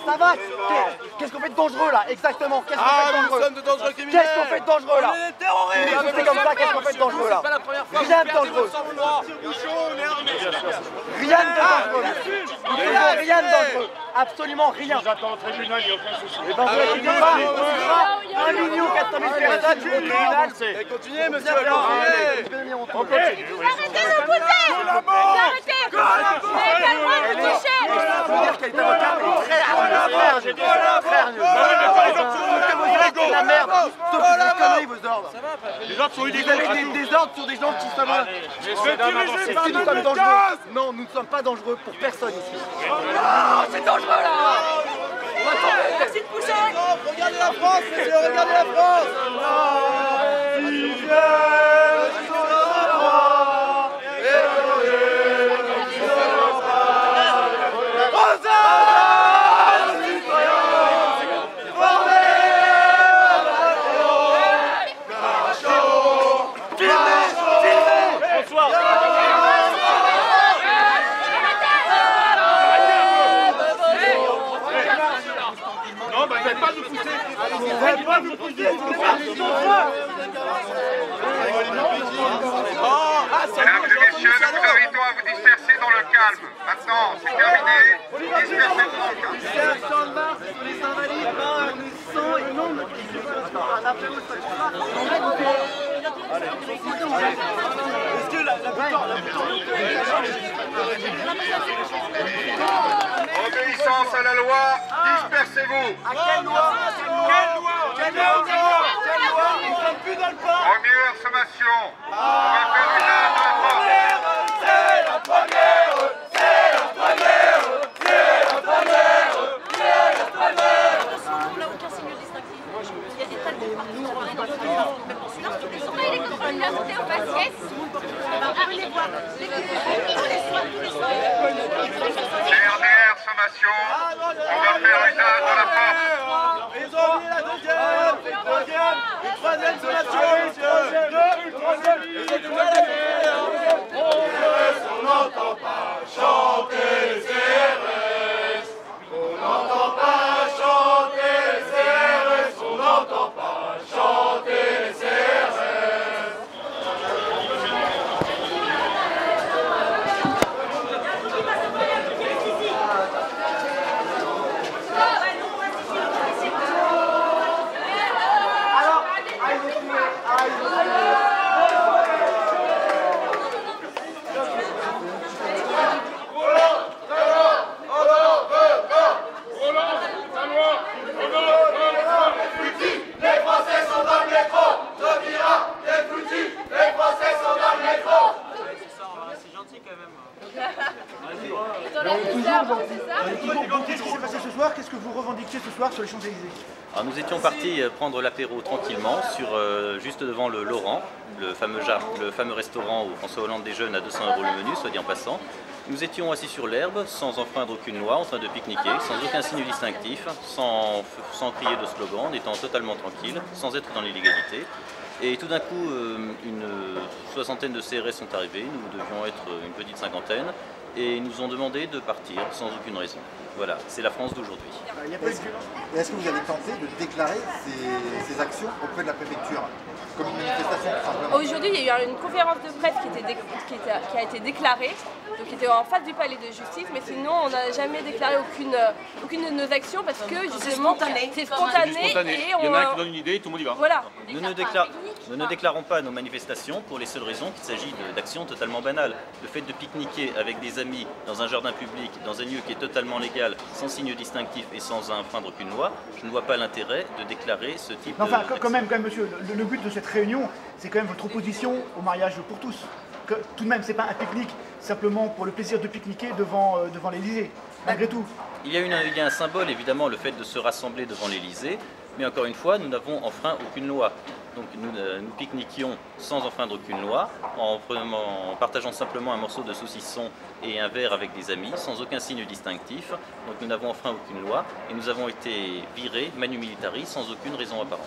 Ça va. Qu'est-ce qu'on fait de dangereux là? Exactement. Qu'est-ce qu'on fait de dangereux? Nous sommes de dangereux criminels. Qu'est-ce qu'on fait de dangereux là? On est des terroristes. C'est comme ça, qu'est-ce qu'on fait de dangereux là? Rien de dangereux. Rien de dangereux. Rien de dangereux. Absolument rien. J'attends au tribunal, il n'y a aucun souci. Et ben vous inquiétez pas, on sera 1 400 000 personnes au tribunal. Et continuez, monsieur, continuez. On continue. Arrêtez de nous pousser. Arrêtez. Vous n'avez pas le droit de nous toucher. Je veux dire qu'elle est avocate, elle est très hargneuse. Très hargneuse. La merde. Sauf que des conneries, vos ordres. Les ordres sont Vous illégaux. avez des ordres sur des gens qui sont là. Est-ce que nous sommes dangereux? Non, nous ne sommes pas dangereux pour personne ici. C'est dangereux là. On va tomber. Merci de pousser. Regardez la France, monsieur, regardez la France. Non, bah, faites pas nous pousser. Faites pas nous pousser. Mesdames et messieurs, nous vous invitons à vous disperser dans le calme. Maintenant, c'est terminé. Dispersez-vous dans le calme. C'est un champ de Mars sur les invalides, on est 100 et non, un apéro ce soir. Est-ce que la Obéissance à la loi, dispersez-vous. À quelle loi? Quelle loi? Nous sommes plus dans le port. Première sommation. On va faire usage de la force. C'est la première. On n'a aucun signe distinctif. Il y a des tas de groupes partout. On va aller dans le même dans celui-là. Surveillez les campagnes de la montée en faciès. Allez voir. Tous les soirs. Dernière sommation. On va faire usage de la force. Ils ont mis la deuxième, une troisième sommation, monsieur. Une troisième. On n'entend pas chanter les CRS. On n'entend pas chanter les CRS. On n'entend pas chanter les CRS. soir sur les Champs-Élysées? Alors nous étions partis prendre l'apéro tranquillement juste devant le Laurent, le fameux restaurant où François Hollande déjeune à 200 € le menu, soit dit en passant. Nous étions assis sur l'herbe, sans enfreindre aucune loi, en train de pique-niquer, sans aucun signe distinctif, sans crier de slogan, en étant totalement tranquille, sans être dans l'illégalité. Et tout d'un coup, une soixantaine de CRS sont arrivés, nous devions être une petite cinquantaine, et ils nous ont demandé de partir sans aucune raison. Voilà, c'est la France d'aujourd'hui. Est-ce que vous avez tenté de déclarer ces actions auprès de la préfecture comme une manifestation tout simplement? Aujourd'hui, il y a eu une conférence de presse qui a été déclarée, donc qui était en face du palais de justice, mais sinon on n'a jamais déclaré aucune de nos actions parce que justement c'est spontané et il y en a un qui donne une idée et tout le monde y va. Voilà. Nous ne déclarons pas nos manifestations pour les seules raisons qu'il s'agit d'actions totalement banales. Le fait de pique-niquer avec des amis dans un jardin public, dans un lieu qui est totalement légal, sans signe distinctif et sans enfreindre aucune loi, je ne vois pas l'intérêt de déclarer ce type Enfin, de... quand même, monsieur, le but de cette réunion, c'est quand même votre opposition au mariage pour tous. Tout de même, c'est pas un pique-nique simplement pour le plaisir de pique-niquer devant l'Élysée, malgré tout. Il y a un symbole, évidemment, le fait de se rassembler devant l'Élysée, mais encore une fois, nous n'avons enfreint aucune loi. Donc nous pique-niquions sans enfreindre aucune loi, en partageant simplement un morceau de saucisson et un verre avec des amis, sans aucun signe distinctif. Donc nous n'avons enfreint aucune loi et nous avons été virés, manu militari, sans aucune raison apparente.